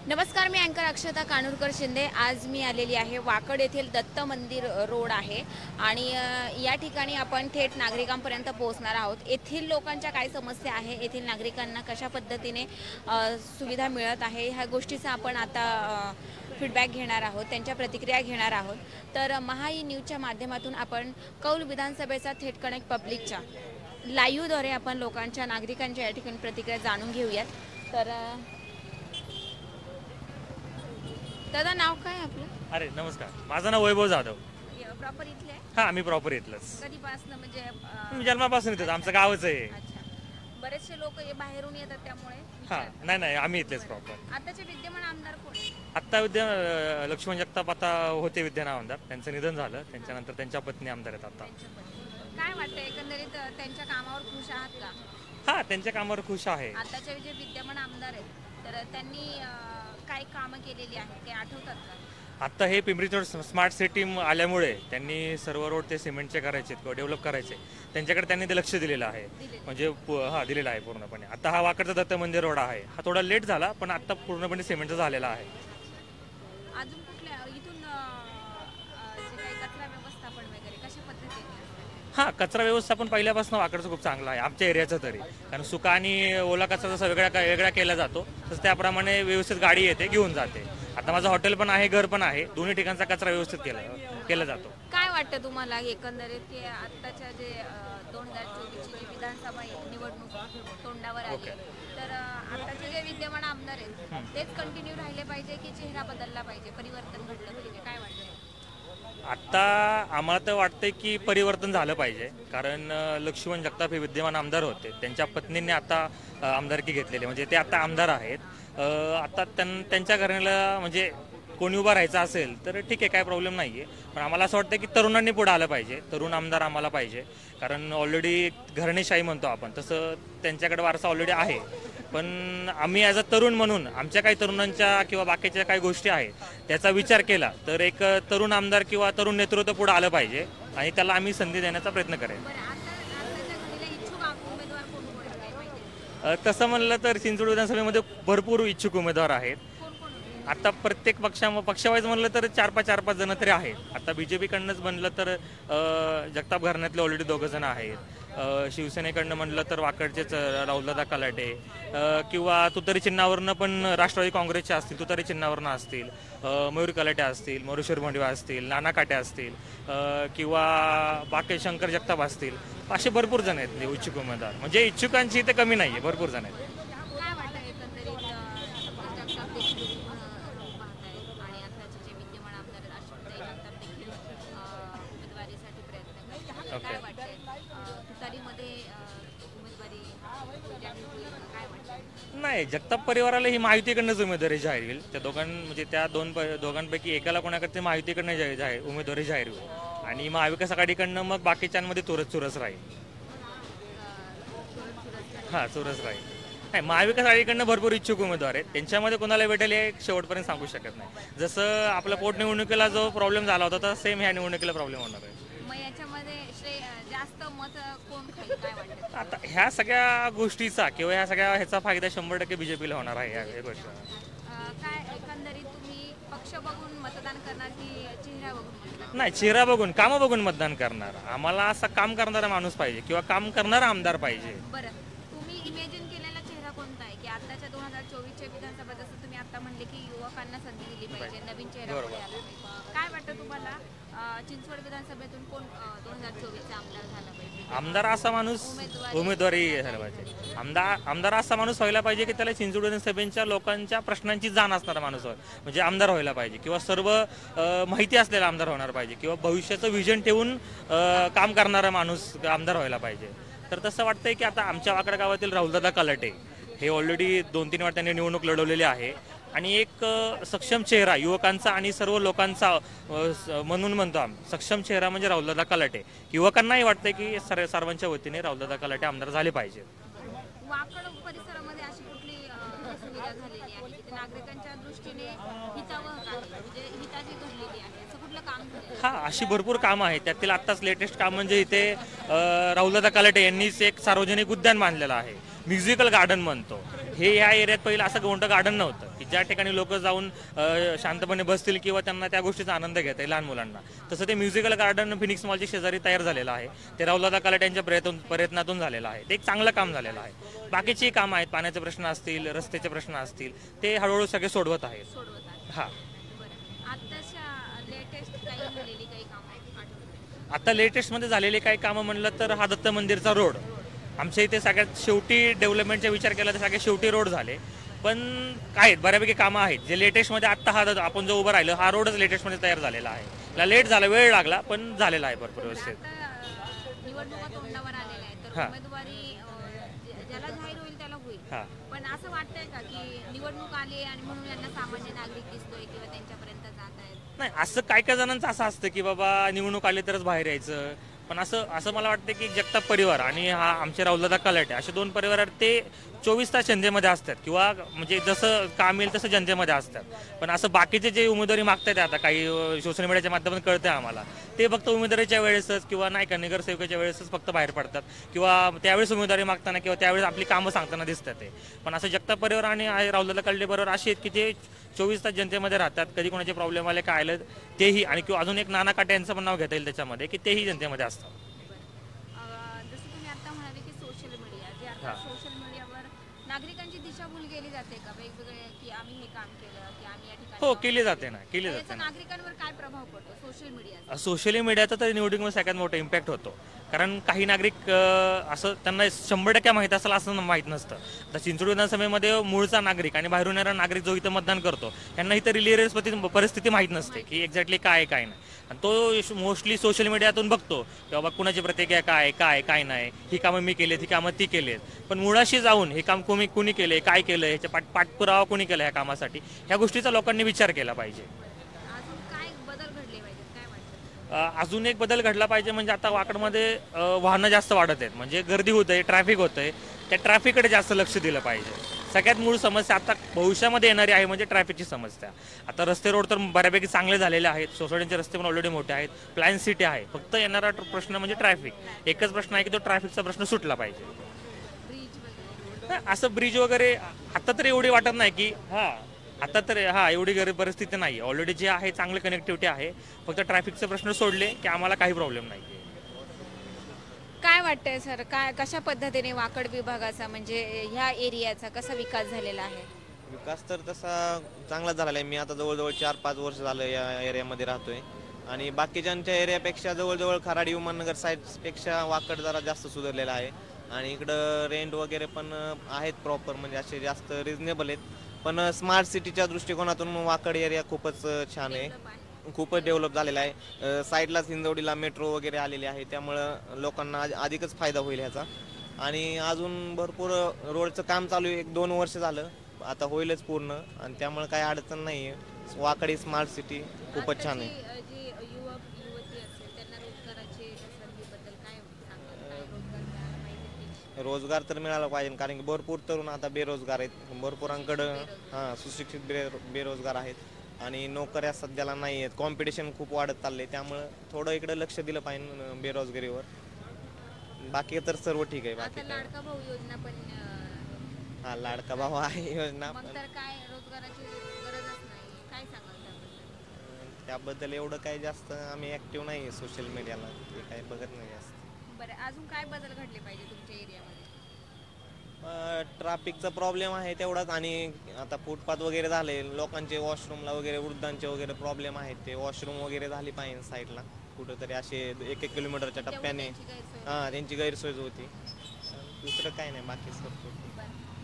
नमस्कार, मी अँकर अक्षता कानूरकर शिंदे। आज मी आलेली आहे वाकड येथील दत्त मंदिर रोड आहे आणि या ठिकाणी आपण थेट नागरिकांपर्यंत पोहोचणार आहोत। येथील लोकांच्या काय समस्या आहे, येथील नागरिकांना कशा पद्धतीने सुविधा मिळत आहे, ह्या गोष्टीचा आपण आता फीडबॅक घेणार आहोत, त्यांच्या प्रतिक्रिया घेणार आहोत। तर महाई न्यूजच्या माध्यमातून आपण कौल विधानसभेचा थेट कनेक्ट पब्लिकच्या लाईव्हद्वारे आपण लोकांच्या नागरिकांच्या या ठिकाणी प्रतिक्रिया जाणून घेऊयात। तर दादा, नाव काय आपलं? अरे नमस्कार, माझं नाव वैभव जाधव। प्रॉपर इथले? हा, आम्ही प्रॉपर इथलंच। कधीपासून म्हणजे मी जन्मापासून इथेच, आमचं गावच आहे। अच्छा, बरेचसे लोक बाहेरून येतात त्यामुळे हा, नाही आम्ही इथलेच प्रॉपर। आताचे विद्यमान आमदार कोण? आत्ता लक्ष्मण जगताप आता होते विद्यमान आमदार, त्यांचं निधन झालं, त्यांच्यानंतर त्यांच्या पत्नी आमदार आहेत आता। काय वाटतं, एकंदरीत त्यांच्या कामावर खुश आहात का? हा, त्यांच्या कामावर खुश आहे। आताचे जे विद्यमान आमदार आहेत तर त्यांनी काय कामं केलेली आहेत ते आठवतात का? आता हे पिंपरी चिंचवड स्मार्ट सिटी आल्यामुळे त्यांनी सर्व रोड ते सिमेंटचे करायचे किंवा डेव्हलप करायचे, त्यांच्याकडे त्यांनी ते लक्ष दिलेलं आहे। म्हणजे हा, दिलेलं आहे पूर्णपणे। आता हा वाकडचा दत्त मंदिर रोड आहे, हा थोडा लेट झाला पण आता पूर्णपणे सिमेंटचा झालेला आहे। अजून कुठल्या इथून जे काही कचरा व्यवस्थापन वगैरे कशा पद्धतीने? हा, कचरा व्यवस्थापन पहिल्यापासून वाकडचं खूप चांगलं आहे आमच्या एरियाचं तरी, कारण सुका आणि ओला कचरा जसा वेगळा केला जातो तसं त्याप्रमाणे व्यवस्थित गाडी येते, घेऊन जाते। आता माझं हॉटेल पण आहे, घर पण आहे, दोन्ही ठिकाणचा कचरा व्यवस्थित केला जातो। काय वाटतं तुम्हाला एकंदरीत की आत्ताच्या जे 2024 ची जी विधानसभा निवडणूक तोंडावर आली, तर आताचे जे विद्यमान आमदार आहेत तेच कंटिन्यू राहिले पाहिजे की चेहरा बदलला पाहिजे, परिवर्तन घडलं पाहिजे, काय वाटतं? आता आम्हाला तर वाटतंय की परिवर्तन झालं पाहिजे, कारण लक्ष्मण जगताप हे विद्यमान आमदार होते, त्यांच्या पत्नींनी आता आमदारकी घेतलेली, म्हणजे ते आता आमदार आहेत। आता त्यांच्या घराण्याला म्हणजे कोणी उभा राहायचं असेल तर ठीक आहे, काय प्रॉब्लेम नाही आहे, पण आम्हाला असं वाटतं की तरुणांनी पुढे आलं पाहिजे, तरुण आमदार आम्हाला पाहिजे, कारण ऑलरेडी घराणेशाही म्हणतो आपण तसं त्यांच्याकडे वारसा ऑलरेडी आहे। पण आम्ही ॲज अ तरुण म्हणून आमच्या काही तरुणांच्या किंवा बाकीच्या काही गोष्टी आहेत त्याचा विचार केला तर एक तरुण आमदार किंवा तरुण नेतृत्व पुढे आलं पाहिजे आणि त्याला आम्ही संधी देण्याचा प्रयत्न करेन। तसं म्हणलं तर चिंचवड विधानसभेमध्ये भरपूर इच्छुक उमेदवार आहेत। आता प्रत्येक पक्षावाईज म्हणलं तर चार पाच जण तरी आहेत। आता बीजेपीकडनंच म्हणलं तर जगताप घराण्यातले ऑलरेडी 2 जण आहेत, शिवसेनेकडनं म्हणलं तर वाकडचेच राहुलदादा कलाटे, किंवा तुतारी चिन्हावरनं पण राष्ट्रवादी काँग्रेसचे असतील, तुतारी चिन्हावरनं असतील, मयूर कलाटे असतील, मरुशेर भोंडवे असतील, नाना काटे असतील, किंवा बाकी शंकर जगताप असतील, असे भरपूर जण आहेत इच्छुक उमेदवार, म्हणजे इच्छुकांची इथे कमी नाही आहे, भरपूर जण आहेत। नाही, जगताप परिवाराला ही महायुतीकडनंच उमेदवारी जाहीर होईल, त्या दोघांपैकी एकाला कोणाकडे महायुतीकडनं उमेदवारी जाहीर होईल आणि महाविकास आघाडीकडनं मग बाकीच्यांमध्ये चुरस राहील। हा, चुरस राहील। नाही, महाविकास आघाडीकडनं भरपूर इच्छुक उमेदवार आहेत, त्यांच्यामध्ये कोणाला भेटेल हे शेवटपर्यंत सांगू शकत नाही। जसं आपल्या पोटनिवडणुकीला जो प्रॉब्लेम झाला होता तर सेम ह्या निवडणुकीला प्रॉब्लेम होणार आहे। आता ह्या सगळ्या गोष्टीचा किंवा ह्या सगळ्या ह्याचा फायदा 100% बीजेपीला होणार आहे या गोष्टी। काय एकंदरीत तुम्ही पक्ष बघून मतदान करणार की चेहरा बघून? नाही, चेहरा बघून, कामं बघून मतदान करणार। आम्हाला असा काम करणारा माणूस पाहिजे किंवा काम करणारा आमदार पाहिजे। बरं, तुम्ही इमॅजिन केलेला चेहरा कोणता आहे की आताच्या 2024च्या विधानसभा, जसं तुम्ही आता म्हणले की युवकांना संधी दिली पाहिजे, नवीन चेहरा पुढे आला पाहिजे, काय वाटतं तुम्हाला चिंचवड विधानसभेतून कोण 2024चा आमदार झाला पाहिजे? आमदार असा माणूस उमेदवारी झाला पाहिजे। आमदार असा माणूस व्हायला पाहिजे की त्याला चिंचवड विधानसभेच्या लोकांच्या प्रश्नांची जाण असणारा माणूस म्हणजे आमदार व्हायला पाहिजे, किंवा सर्व माहिती असलेला आमदार होणार पाहिजे, किंवा भविष्याचं व्हिजन ठेवून काम करणारा माणूस आमदार व्हायला पाहिजे। तर तसं वाटतंय की आता आमच्या वाकड गावातील राहुलदादा कलाटे हे ऑलरेडी 2-3 वेळा त्यांनी निवडणूक लढवलेली आहे आणि एक सक्षम चेहरा युवकांचा आणि सर्व लोकांचा म्हणून म्हणतो आम्ही, सक्षम चेहरा म्हणजे राहुलदादा कलाटे। युवकांनाही वाटतंय की सर्वांच्या वतीने राहुलदादा कलाटे आमदार झाले पाहिजेत। वाकड परिसरामध्ये अशी कुठली सुविधा झालेली आहे की ते नागरिकांच्या दृष्टीने हितावह आहे, म्हणजे हिताची घडलेली आहे, असं कुठलं काम झालं? हा, अशी भरपूर कामं आहेत. त्यातील आत्ताच लेटेस्ट काम म्हणजे इथे राहुलदादा कलाटे यांनीच एक सार्वजनिक उद्यान बांधलेलं आहे, म्युझिकल गार्डन म्हणतो. हे या एरियात पहिलं असं कोणतं गार्डन नव्हतं की ज्या ठिकाणी लोक जाऊन शांतपणे बसतील किंवा त्यांना त्या गोष्टीचा आनंद घेता येईल लहान मुलांना. तसं ते म्युझिकल गार्डन फिनिक्स मॉलच्या शेजारी तयार झालेलं आहे. ते राहुलदादा कलाटे यांच्या प्रयत्नातून झालेलं आहे. ते एक चांगलं काम झालेलं आहे. बाकीची कामं आहेत, पाण्याचे प्रश्न असतील, रस्त्याचे प्रश्न असतील, ते हळूहळू सगळे सोडवत आहेत. हां, आता लेटेस्टमध्ये झालेले काही कामं म्हणलं तर हा दत्त मंदिरचा रोड आमच्या इथे सगळ्यात शेवटी डेव्हलपमेंटचा विचार केला तर सगळ्यात शेवटी रोड झाले. पण आहेत बऱ्यापैकी कामं आहेत जे लेटेस्टमध्ये आत्ता हा आपण जो उभं राहिलो हा रोडच लेटेस्टमध्ये तयार झालेला आहे. त्याला लेट झाला, वेळ लागला, पण झालेला आहे भरपूर व्यवस्थित. निवडणुका तोंडावर आलेल्या आहेत तर हां. उमेदवारी ज्याला जाहीर होईल त्याला होईल. हां, पण असं वाटतंय का की निवडणूक आली आणि म्हणून यांना सामान्य नागरिक दिसतोय किंवा त्यांच्यापर्यंत जात आहेत? नाही, असं काय काय जणांचं असं असतं की बाबा निवडणूक आली तरच बाहेर यायचं. पण असं मला वाटतं की जगताप परिवार आणि हा आमचे राहुलदादा कलाटे असे दोन परिवार ते 24 तास जनतेमध्ये असतात किंवा म्हणजे जसं काम येईल तसं जनतेमध्ये असतात. पण असं बाकीचे जे उमेदवारी मागतात आता काही सोशल मीडियाच्या माध्यमातून कळतं आम्हाला, ते फक्त उमेदवारीच्या वेळेसच किंवा नाही का नगरसेवकाच्या वेळेसच फक्त बाहेर पडतात किंवा त्यावेळेस उमेदवारी मागताना किंवा त्यावेळेस आपली कामं सांगताना दिसतात ते. पण असं जगताप परिवार आणि राहुलदादा कलाटे बरोबर असे आहेत की ते 24 तास जनतेमध्ये राहतात. कधी कोणाचे प्रॉब्लेम आले काय आलं तेही, आणि किंवा अजून एक नाना काटे यांचं पण नाव घेता येईल त्याच्यामध्ये की तेही जनतेमध्ये असतात. जसं तुम्ही आता म्हणाले की सोशल मीडिया जे आता सोशल मीडियावर नागरिकांची दिशाभूल केली जाते का वेगवेगळे की आम्ही हे काम केलं की आम्ही या ठिकाणी हो, केली जाते ना, केली जाते याचा ना. नागरिकांवर काय प्रभाव पडतो सोशल मीडियाचा? सोशल मीडियाचा तर निवडणुकीमध्ये सगळ्यात मोठा इम्पॅक्ट होतो. कारण काही नागरिक असं त्यांना 100% माहीत असेल असं माहीत नसतं. आता चिंचवड विधानसभेमध्ये मूळचा नागरिक आणि बाहेरून येणारा नागरिक जो इथं मतदान करतो त्यांना इथं रिलियस परिस्थिती माहीत नसते की एक्झॅक्टली काय आहे काय नाही. आणि तो मोस्टली सोशल मीडियातून बघतो की बाबा कुणाची प्रतिक्रिया काय काय नाही, ही कामं मी केली, ही कामं ती केली. पण मुळाशी जाऊन हे काम कुणी केले, काय केलं, ह्याच्या पाठपुरावा कुणी केला ह्या कामासाठी, ह्या गोष्टीचा लोकांनी विचार केला पाहिजे. अजून काय बदल घडले पाहिजेत काय वाटतं? अजून एक बदल घडला पाहिजे म्हणजे आता वाकडमध्ये वाहनं जास्त वाढत आहेत, म्हणजे गर्दी होते, ट्रॅफिक होतंय, त्या ट्रॅफिककडे जास्त लक्ष दिलं पाहिजे. सगळ्यात मूळ समस्या आता भविष्यामध्ये येणारी आहे म्हणजे ट्रॅफिकची समस्या. आता रस्ते रोड तर बऱ्यापैकी चांगले झालेले आहेत, सोसायटीचे रस्ते पण ऑलरेडी मोठे आहेत, प्लॅन सिटी आहे. फक्त येणारा प्रश्न म्हणजे ट्रॅफिक. एकच प्रश्न आहे की तो ट्रॅफिकचा प्रश्न सुटला पाहिजे. ब्रिज वगैरे असं ब्रिज वगैरे आता तर एवढी वाटत नाही की आता तर एवढी गरीब परिस्थिती नाही. ऑलरेडी जे आहे चांगलं कनेक्टिव्हिटी आहे. फक्त ट्रॅफिकचे प्रश्न सोडले की आम्हाला काही प्रॉब्लेम नाही. काय वाटतंय सर, काय कशा पद्धतीने वाकड विभागाचा म्हणजे ह्या एरियाचा कसा विकास झालेला आहे? विकास तर तसा चांगला झालेला आहे. मी आता जवळजवळ 4-5 वर्ष झालं या एरियामध्ये राहतोय आणि बाकीच्यांच्या एरियापेक्षा जवळजवळ खराडी उमाननगर साईडपेक्षा वाकड जरा जास्त सुधारलेला आहे. आणि इकडं रेंट वगैरे पण आहेत प्रॉपर, म्हणजे असे जास्त रिजनेबल आहेत. पण स्मार्ट सिटीच्या दृष्टिकोनातून वाकड एरिया खूपच छान आहे, खूपच डेव्हलप झालेला आहे. साईडलाच हिंजवडीला मेट्रो वगैरे आलेली आहे, त्यामुळं लोकांना अधिकच फायदा होईल ह्याचा. आणि अजून भरपूर रोडचं काम चालू आहे, 1-2 वर्ष झालं, आता होईलच पूर्ण. आणि त्यामुळे काही अडचण नाही आहे. वाकडी स्मार्ट सिटी खूपच छान आहे. रोजगार तर मिळाला पाहिजे, कारण की भरपूर तरुण आता बेरोजगार आहेत. भरपूरांकडं सुशिक्षित बेरोजगार आहेत आणि नोकऱ्या सध्याला नाही आहेत. कॉम्पिटिशन खूप वाढत चालले, त्यामुळं थोडं इकडे लक्ष दिलं पाहिजे बेरोजगारीवर. बाकी तर सर्व ठीक आहे. बाकी लाडका भाऊ योजना पण लाडका भाऊ आहे योजना, मग तर काय रोजगाराची गरजच नाही. काय सांगाल त्याबद्दल एवढं काही जास्त आम्ही ऍक्टिव्ह नाही सोशल मीडियाला, ते काही बघत नाही जास्त. बरं, अजून काय बदल घडले पाहिजे तुमच्या एरियामध्ये? ट्रॅफिकचा प्रॉब्लेम आहे तेवढाच. आणि आता फुटपाथ वगैरे झाले, लोकांचे वॉशरूमला वगैरे वृद्धांचे वगैरे प्रॉब्लेम आहेत, ते वॉशरूम वगैरे झाली पाहिजे साईडला कुठंतरी, असे 1-1 किलोमीटरच्या टप्प्याने त्यांची गैरसोय होती. दुसरं काय नाही, बाकी सर्व.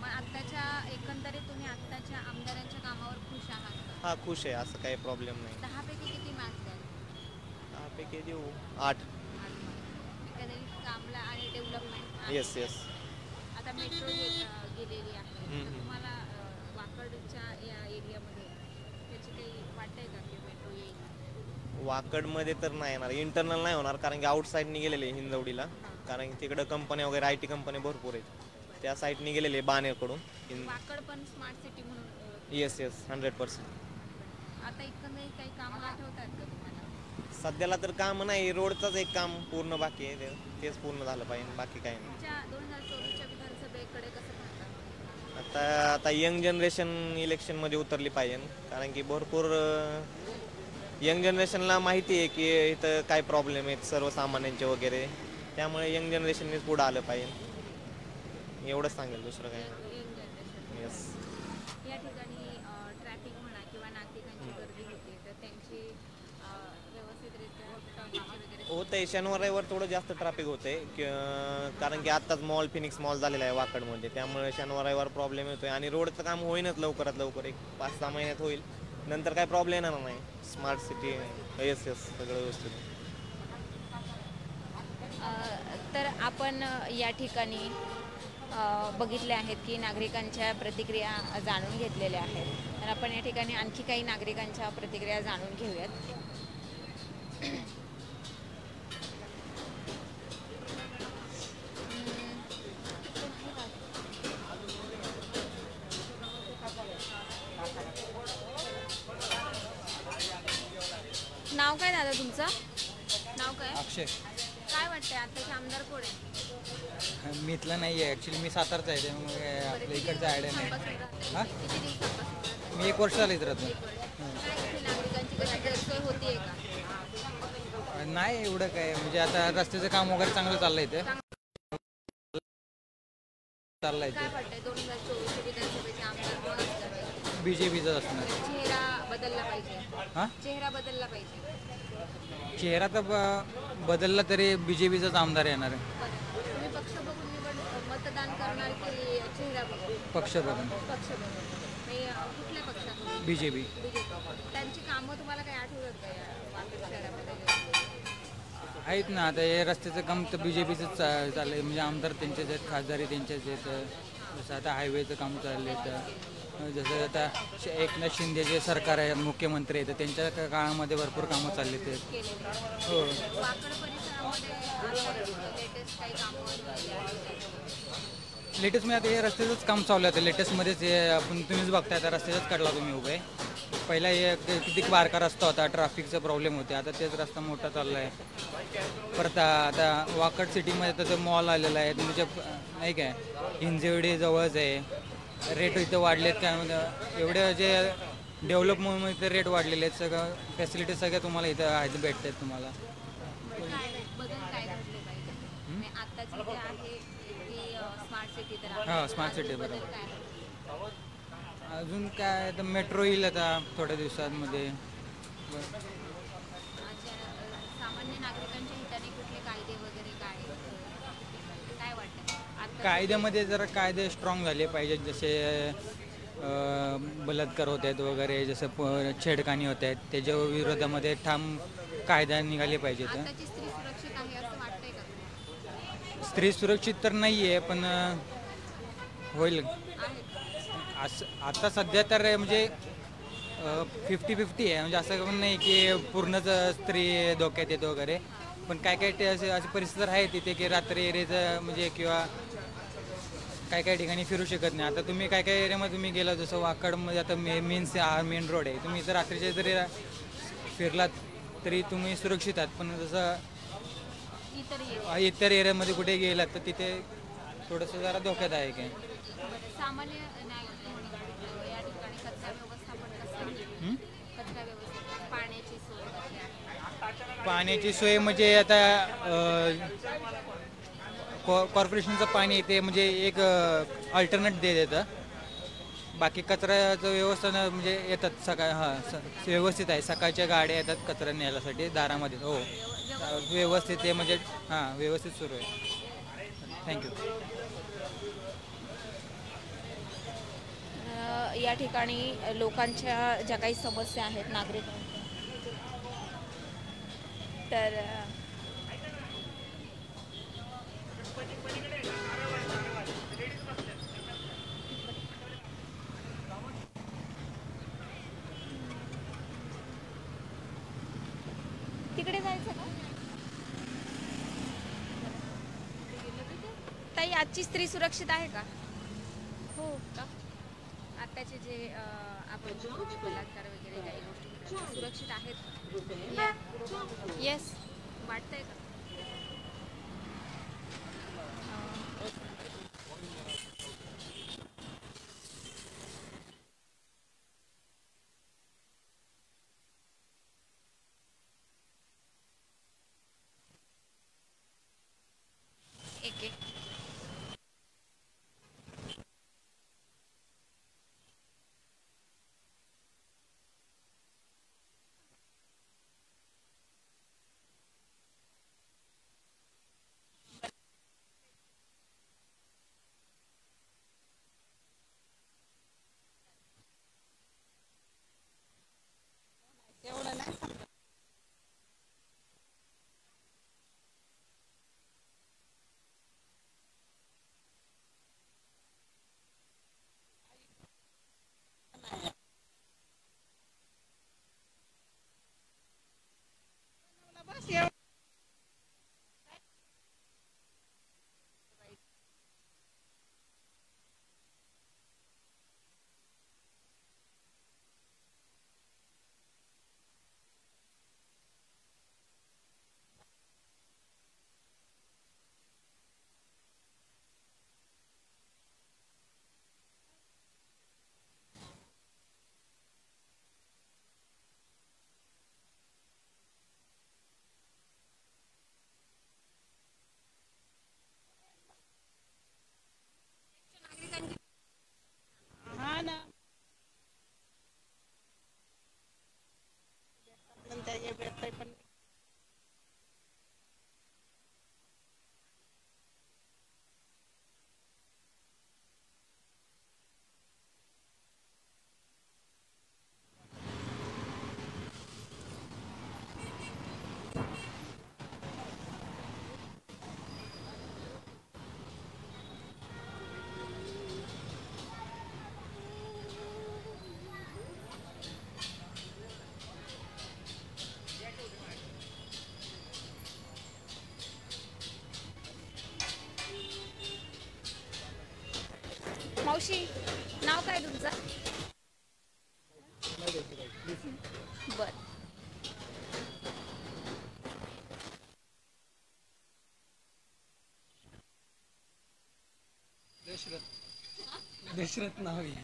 मग आत्ताच्या एकंदरीत तुम्ही आत्ताच्या आमदारांच्या कामावर खुश आहात? खुश आहे, असं काही प्रॉब्लेम नाही. 10 पैकी किती मार्क्स द्याल? 10 पैकी देऊ 8. एकंदरीत कामला आणि डेव्हलपमेंट. येस. आता मेट्रो गेलेली आहे, तर तुम्हाला वाकडच्या या एरियामध्ये त्याची काही वाटतंय का की मेट्रो येईल? वाकडमध्ये तर नाही येणार, इंटरनल नाही होणार, कारण की आउटसाईडनी गेलेले हिंजवडीला, कारण की तिकडं कंपन्या वगैरे IT कंपन्या भरपूर आहेत. त्या साईडने गेलेले बाणेरकडून. वाकड पण स्मार्ट सिटी म्हणून येस 100%. आता एकंदरीत काही कामं आठवतात का तुम्हाला? सध्याला तर काम नाही, रोडचंच एक काम पूर्ण बाकी आहे, तेच पूर्ण झालं पाहिजे, बाकी काही नाही. 2024च्या विधानसभेकडे कसं पाहता? आता यंग जनरेशन इलेक्शनमध्ये उतरली पाहिजे, कारण की भरपूर यंग जनरेशनला माहिती आहे की इथं काय प्रॉब्लेम आहेत सर्वसामान्यांचे वगैरे, त्यामुळे यंग जनरेशननेच पुढं आलं पाहिजे, एवढंच सांगेल, दुसरं काय नाही. Young generation. येस. या ठिकाणी ट्रॅफिक म्हणा किंवा नागरिकांची गर्दी होते, तर त्यांची व्यवस्थितरित्या टॉयलेटची वगैरे होतंय शनिवार रविवार थोडं जास्त ट्रॅफिक होतंय कारण की आत्ताच मॉल फिनिक्स मॉल झालेला आहे वाकडमध्ये, त्यामुळे शनिवार रविवार प्रॉब्लेम येतोय. आणि रोडचं काम होईनच लवकरात लवकर, एक 5-6 महिन्यात होईल, नंतर काय प्रॉब्लेम येणार नाही. स्मार्ट सिटी येस सगळं व्यवस्थित. तर आपण या ठिकाणी बघितले आहेत की नागरिकांच्या प्रतिक्रिया जाणून घेतलेल्या आहेत. तर आपण या ठिकाणी आणखी काही नागरिकांच्या प्रतिक्रिया जाणून घेऊयात. नाव काय दादा तुमचं? नाव काय? अक्षय. काय वाटतंय आताचे आमदार कोण आहे? मी इथला नाही आहे ॲक्च्युली, मी सातारचा आहे, त्यामुळे आपल्या इकडचं आयडिया नाही. हां, किती दिवसापासून? मी 1 वर्ष झालं इथं राहतो. काय इथे नागरिकांची कशी गैरसोय होतीये का? नाही एवढं काय, म्हणजे आता रस्त्याचं काम वगैरे चांगलं चाललंय इथे. चाललंय काय इथे वाटतंय 2024 विधानसभेचे आमदार कोण असणार पाहिजे? BJPचं असणार. चेहरा बदलला पाहिजे. हां, चेहरा बदलला पाहिजे. चेहरा तर बदलला तरी BJPचाच आमदार येणार आहे. तुम्ही पक्ष बघून मतदान करणार की चेहरा बघून? पक्ष बघून. पक्ष बघून. कुठल्या पक्षातून? BJP. त्यांची कामं तुम्हाला काही आठवतात का या वाकड शहरामध्ये? आहेत ना, आता हे रस्त्याचं काम तर BJPचंच चाललं आहे, म्हणजे आमदार त्यांचेच आहेत, खासदारी त्यांचेच आहेत. जसं आता हायवेचं काम चाललं आहे, तर जसं आता एकनाथ शिंदे जे सरकार आहे, मुख्यमंत्री आहेत, त्यांच्या काळामध्ये भरपूर कामं चालली आहेत. हो. वाकड परिसरामध्ये लेटेस्ट काही कामं झाली आहेत? लेटेस्ट मी आता हे रस्त्याचंच काम चालू आहे. लेटेस्टमध्येच हे आपण तुम्हीच बघताय, आता रस्त्याचाच कडला तुम्ही उभे. पहिला हे किती बारका रस्ता होता, ट्रॅफिकचा प्रॉब्लेम होते, आता तेच रस्ता मोठा चालला आहे. परत आता वाकड सिटीमध्ये त्याचं मॉल आलेला आहे, म्हणजे नाही काय हिंजवडी जवळच आहे. रेट इथं वाढलेत, काय म्हणजे एवढे जे डेव्हलपमुळे इथे रेट वाढलेले आहेत, सगळं फॅसिलिटीज सगळ्या तुम्हाला इथं आहेत, भेटतात तुम्हाला. बदल काय घडले पाहिजे? आताची जी आहे ती स्मार्ट सिटी तर हां, स्मार्ट सिटी बरोबर. काय? अजून काय, तर मेट्रो येईल आता थोड्या दिवसांमध्ये. सामान्य नागरिकांच्या हिताने कुठले कायदे वगैरे काय वाटतं? कायद्यामध्ये जरा कायदे स्ट्रॉंग झाले पाहिजेत, जसे बलात्कार होत आहेत वगैरे, जसं छेडखानी होत आहेत, त्याच्या विरोधामध्ये ठाम कायदा निघाले पाहिजेत. आताची स्त्री सुरक्षित आहे असं वाटतंय का? स्त्री सुरक्षित तर नाही आहे, पण होईल असं. आता सध्या तर म्हणजे 50-50 आहे, म्हणजे असं पण नाही की पूर्णच स्त्री धोक्यात येते वगैरे, पण काय काय असे परिस्थिती आहे तिथे की रात्री एरियाचं म्हणजे किंवा काय ठिकाणी फिरू शकत नाही. आता तुम्ही काय एरियामध्ये तुम्ही गेला, जसं वाकडमध्ये आता मेन रोड आहे, तुम्ही इथं रात्रीचे जरी फिरलात तरी तुम्ही सुरक्षित आहात, पण जसं इतर एरियामध्ये कुठे गेलात तर तिथे थोडंसं जरा धोक्यादायक आहे. सामान्य या ठिकाणी कचरा व्यवस्थापन कसं आहे? कचरा व्यवस्थापन, पाण्याची सोय कशी आहे? पाण्याची सोय म्हणजे आता कॉर्पोरेशनचं पाणी ते म्हणजे एक अल्टरनेट देतं. बाकी कचऱ्याचं व्यवस्था म्हणजे येतात सकाळ, व्यवस्थित आहे, सकाळच्या गाड्या येतात कचरा न्यायसाठी दारामध्ये. हो, व्यवस्थित आहे, म्हणजे व्यवस्थित सुरू आहे. थँक्यू. या ठिकाणी लोकांच्या ज्या काही समस्या आहेत नागरिक, तर तिकडे जायचं का ताई? आजची स्त्री सुरक्षित आहे का? हो. का आताचे जे आपण बलात्कार वगैरे काही गोष्टी घडतात, त्या सुरक्षित आहेत का? येस. वाटतंय का? एक एक हा ना. पण त्याचे भेटतंय पण मावशी, नाव काय तुमचं? बर. दशरथ नाव आहे.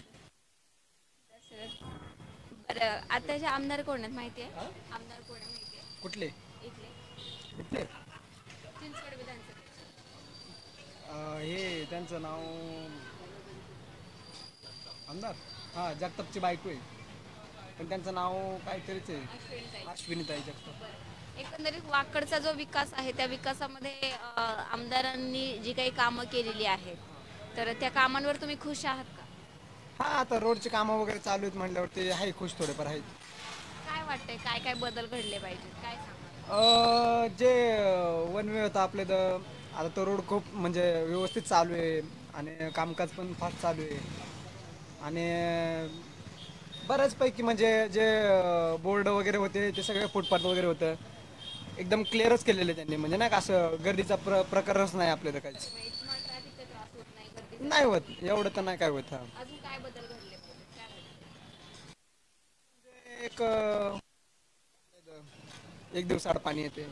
बरं, आताचे आमदार कोण आहेत माहिती आहे? आमदार कोण आहे माहिती आहे? कुठले इथले कुठले चिंचवड विधानसभेचे. हे त्यांचं नाव आमदार हा जगतापची बायको आहे, पण त्यांचं नाव काहीतरीच आहे. अश्विनीताई. अश्विनीताई जगताप. एकंदरीत वाकडचा जो विकास आहे त्या विकासामध्ये आमदारांनी जी काही कामं केलेली आहेत, तर त्या कामांवर तुम्ही खुश आहात का? हा, आता रोडचे कामं वगैरे चालू आहेत म्हटल्यावरती आहे खुश, थोडेफार आहेत. काय वाटतंय, काय काय बदल घडले पाहिजेत, काय सांगा? जे वन वे होता आपले तर आता तो रोड खूप म्हणजे व्यवस्थित चालू आहे आणि कामकाज पण फास्ट चालू आहे. आणि बऱ्याचपैकी म्हणजे जे बोर्ड वगैरे होते ते सगळे फुटपाथ वगैरे होतं एकदम क्लिअरच केलेले त्यांनी, म्हणजे नाही का असं गर्दीचा प्रकारच नाही आपल्याला काहीच. तुम्हाला ट्रॅफिकचा त्रास होत नाही, गर्दीचा नाही होत, एवढं तर नाही काय होत. हा, अजून काय बदल घडले पाहिजेत, काय वाटतं? एक एक दिवसाआड पाणी येते,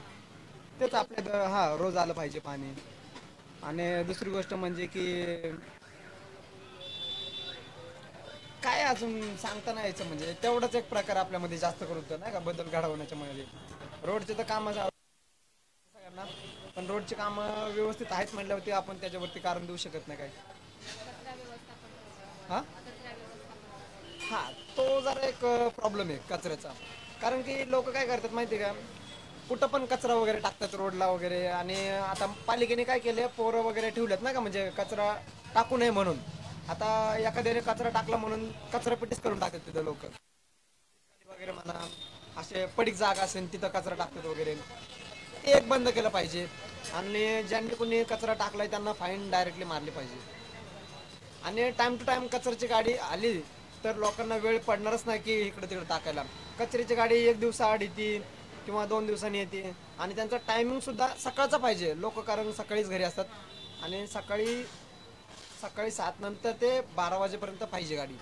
तेच आपल्या हा रोज आलं पाहिजे पाणी. आणि दुसरी गोष्ट म्हणजे की काय अजून सांगता नाही यायचं, म्हणजे तेवढाच एक प्रकार आपल्यामध्ये जास्त करून तर नाही का बदल घडवण्याच्या मध्ये. रोडचे तर काम सगळ्यांना, पण रोडचे काम व्यवस्थित आहेत म्हटल्यावरती आपण त्याच्यावरती कारण देऊ शकत नाही काय. कचरा व्यवस्थापन. हा कचरा व्यवस्थापन. हा, तो जरा एक प्रॉब्लेम आहे कचऱ्याचा. कारण की लोक काय करतात माहिती आहे का, कुठं पण कचरा वगैरे टाकतात रोडला वगैरे. आणि आता पालिकेने काय केलं, पोरं वगैरे ठेवलेत ना का, म्हणजे कचरा टाकू नये म्हणून. आता एखाद्याने कचरा टाकला म्हणून कचरा पेटीच करून टाकतात तिथं लोक वगैरे म्हणा, असे पडीक जागा असेल तिथं कचरा टाकतात वगैरे. ते एक बंद केलं पाहिजे. आणि ज्यांनी कोणी कचरा टाकलाय त्यांना फाईन डायरेक्टली मारली पाहिजे. आणि टाइम टू टाइम कचऱ्याची गाडी आली तर लोकांना वेळ पडणारच नाही की इकडे तिकडे टाकायला. कचऱ्याची गाडी एक दिवसाआड येते किंवा 2 दिवसांनी येते. आणि त्यांचा टायमिंग सुद्धा सकाळचा पाहिजे. लोक कारण सकाळीच घरी असतात आणि सकाळी सकाळी 7 नंतर ते 12 वाजेपर्यंत पाहिजे गाडी.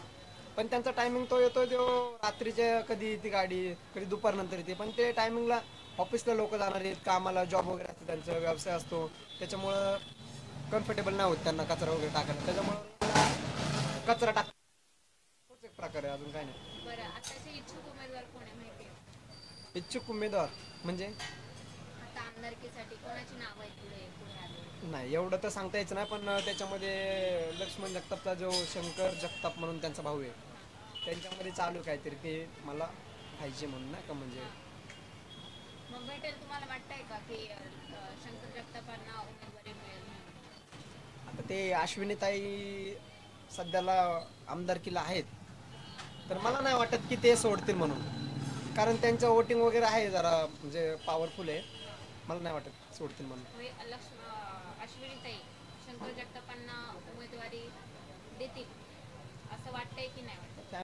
पण त्यांचा टायमिंग तो येतो तो रात्रीच्या कधी येते गाडी, कधी दुपारनंतर येते. पण ते टायमिंगला ऑफिसला लोक जाणार आहेत, कामाला जॉब वगैरे असते, त्यांचा व्यवसाय असतो, त्याच्यामुळं कम्फर्टेबल नाही होत त्यांना कचरा वगैरे टाकायला. त्याच्यामुळं कचरा टाक तोच एक प्रकार आहे, अजून काय नाही. बरं आताचे इच्छुक उमेदवार कोण आहे माहिती आहे? इच्छुक उमेदवार म्हणजे आता आमदारकीसाठी कोणाची नावं आहेत पुढे आले? नाही एवढं तर सांगता यायचं नाही, पण त्याच्यामध्ये लक्ष्मण जगतापचा जो शंकर जगताप म्हणून त्यांचा भाऊ आहे, त्यांच्यामध्ये चालू काहीतरी ते मला पाहिजे म्हणून नाही का, म्हणजे मग भेटेल तुम्हाला वाटतंय का की शंकर जगतापांना उमेदवारी मिळेल म्हणून? आता ते अश्विनीताई सध्याला आमदारकीला आहेत, तर मला नाही वाटत की ते सोडतील म्हणून, कारण त्यांचं वोटिंग वगैरे आहे जरा म्हणजे पॉवरफुल आहे. मला नाही वाटत सोडतील म्हणून. अश्विनीताई शंकर जगतापांना उमेदवारी देतील असं वाटतंय की नाही वाटत?